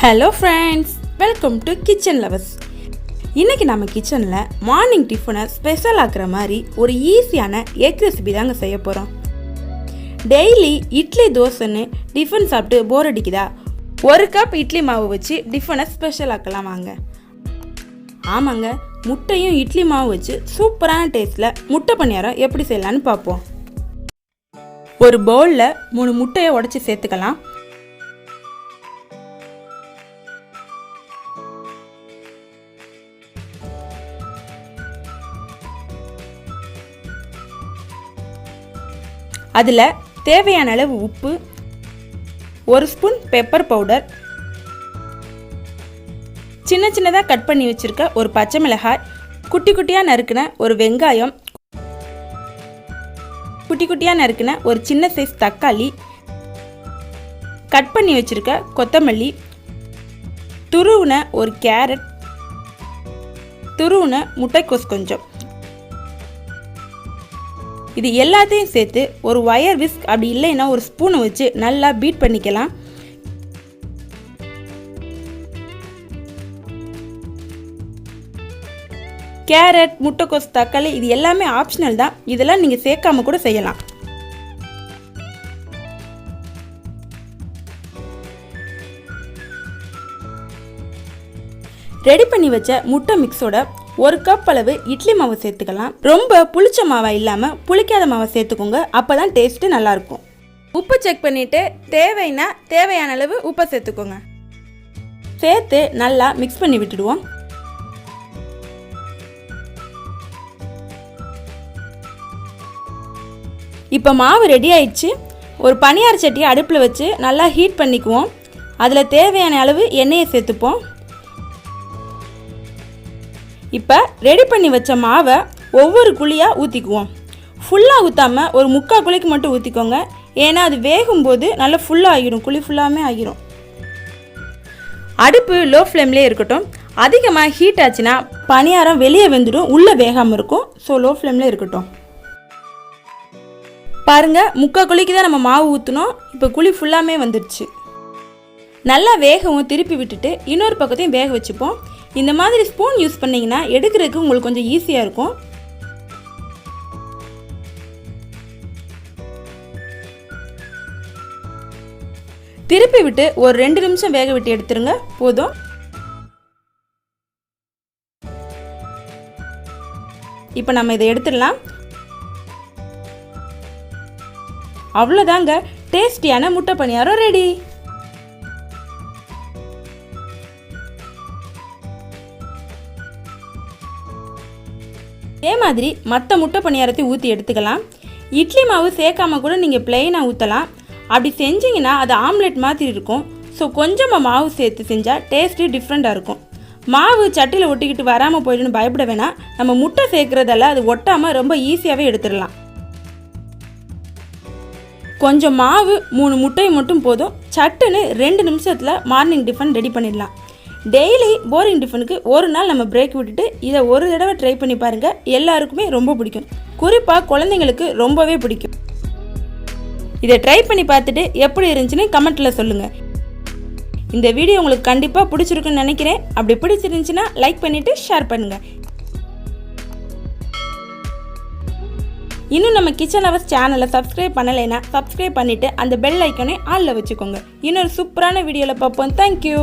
Hello friends, welcome to Kitchen Lovers. இன்னைக்கு நம்ம கிச்சன்ல மார்னிங் டிஃபனை ஸ்பெஷல் ஆக்குற மாதிரி ஒரு ஈஸியான எக் ரெசிபி தாங்க செய்ய போறோம். டெய்லி இட்லி தோசைன்னு டிஃபன் சாப்பிட்டு போர் அடிக்குதா? ஒரு கப் இட்லி மாவு வச்சு டிஃபனை ஸ்பெஷல் ஆக்கலாம் வாங்க. ஆமாங்க, முட்டையும் இட்லி மாவு வச்சு சூப்பரான டேஸ்ட்ல முட்டை பணியாரம் எப்படி செய்யலாம்னு பார்ப்போம். ஒரு பவுல்ல 3 முட்டையை உடைச்சு சேர்த்துக்கலாம். அதில் தேவையான அளவு உப்பு, 1 ஸ்பூன் பெப்பர் பவுடர், சின்ன சின்னதாக கட் பண்ணி வச்சுருக்க ஒரு பச்சை மிளகாய், குட்டி குட்டியாக நறுக்கின ஒரு வெங்காயம், குட்டி குட்டியாக நறுக்கின ஒரு சின்ன சைஸ் தக்காளி, கட் பண்ணி வச்சுருக்க கொத்தமல்லி, துருவின ஒரு கேரட், துருவின முட்டைக்கோஸ் கொஞ்சம். இது எல்லாத்தையும் சேர்த்து ஒரு வயர் விஸ்க் அப்படி இல்லைன்னா ஒரு ஸ்பூனை வச்சு நல்லா பீட் பண்ணிக்கலாம். கேரட், முட்டைக்கோஸ், தக்காளி இது எல்லாமே ஆப்ஷனல் தான். இதெல்லாம் நீங்கள் சேர்க்காம கூட செய்யலாம். ரெடி பண்ணி வச்ச முட்டை மிக்ஸோட 1 கப் அளவு இட்லி மாவு சேர்த்துக்கலாம். ரொம்ப புளிச்ச மாவா இல்லாமல் புளிக்காத மாவை சேர்த்துக்கோங்க, அப்போ தான் டேஸ்ட்டு நல்லாயிருக்கும். உப்பு செக் பண்ணிவிட்டு தேவையான அளவு உப்பை சேர்த்துக்கோங்க. சேர்த்து நல்லா மிக்ஸ் பண்ணி விட்டுடுவோம். இப்போ மாவு ரெடி ஆயிடுச்சு. ஒரு பனியார சட்டியை அடுப்பில் வச்சு நல்லா ஹீட் பண்ணிக்குவோம். அதில் தேவையான அளவு எண்ணெயை சேர்த்துப்போம். இப்போ ரெடி பண்ணி வச்ச மாவை ஒவ்வொரு குழியாக ஊற்றிக்குவோம். ஃபுல்லாக ஊற்றாமல் ஒரு 3/4 குழிக்கு மட்டும் ஊற்றிக்கோங்க. ஏன்னா அது வேகும்போது நல்லா ஃபுல்லாக ஆகிடும், குழி ஃபுல்லாமே ஆகிடும். அடுப்பு லோ ஃப்ளேம்லேயே இருக்கட்டும். அதிகமாக ஹீட் ஆச்சுன்னா பனியாரம் வெளியே வெந்துடும், உள்ளே வேகாமல் இருக்கும். ஸோ லோ ஃப்ளேம்லேயே இருக்கட்டும். பாருங்கள், 3/4 குழிக்கு தான் நம்ம மாவு ஊற்றினோம். இப்போ குழி ஃபுல்லாமே வந்துடுச்சு. நல்லா வேகவும் திருப்பி விட்டுட்டு இன்னொரு பக்கத்தையும் வேக வச்சுப்போம். இந்த மாதிரி ஸ்பூன் யூஸ் பண்ணிங்கன்னா எடுக்கிறதுக்கு உங்களுக்கு கொஞ்சம் ஈஸியாக இருக்கும். திருப்பி விட்டு ஒரு 2 நிமிஷம் வேக விட்டு எடுத்துருங்க, போதும். இப்போ நம்ம இதை எடுத்துடலாம். அவ்வளோதாங்க, டேஸ்டியான முட்டை பணியாரம் ரெடி. இதே மாதிரி மற்ற முட்டை பணியாரத்தையும் ஊற்றி எடுத்துக்கலாம். இட்லி மாவு சேர்க்காம கூட நீங்கள் பிளெயினாக ஊற்றலாம். அப்படி செஞ்சிங்கன்னா அது ஆம்லெட் மாதிரி இருக்கும். ஸோ கொஞ்சமாக மாவு சேர்த்து செஞ்சால் டேஸ்ட்டு டிஃப்ரெண்ட்டாக இருக்கும். மாவு சட்டியில் ஒட்டிக்கிட்டு வராமல் போய்ட்டுன்னு பயப்பட வேணாம். நம்ம முட்டை சேர்க்குறதால அது ஒட்டாமல் ரொம்ப ஈஸியாகவே எடுத்துடலாம். கொஞ்சம் மாவு 3 முட்டை மட்டும் போதும். சட்டுன்னு 2 நிமிஷத்தில் மார்னிங் டிஃபன் ரெடி பண்ணிடலாம். டெய்லி போரிங் டிஃபனுக்கு ஒரு நாள் நம்ம பிரேக் விட்டுட்டு இதை ஒரு தடவை ட்ரை பண்ணி பாருங்கள். எல்லாருக்குமே ரொம்ப பிடிக்கும், குறிப்பாக குழந்தைங்களுக்கு ரொம்பவே பிடிக்கும். இதை ட்ரை பண்ணி பார்த்துட்டு எப்படி இருந்துச்சுன்னு கமெண்ட்டில் சொல்லுங்கள். இந்த வீடியோ உங்களுக்கு கண்டிப்பாக பிடிச்சிருக்குன்னு நினைக்கிறேன். அப்படி பிடிச்சிருந்துச்சுன்னா லைக் பண்ணிவிட்டு ஷேர் பண்ணுங்கள். இன்னும் நம்ம கிச்சன் லவர்ஸ் சேனலை சப்ஸ்கிரைப் பண்ணலைன்னா சப்ஸ்கிரைப் பண்ணிவிட்டு அந்த பெல் ஐக்கனை ஆளில் வச்சுக்கோங்க. இன்னொரு சூப்பரான வீடியோவில் பார்ப்போம். தேங்க்யூ.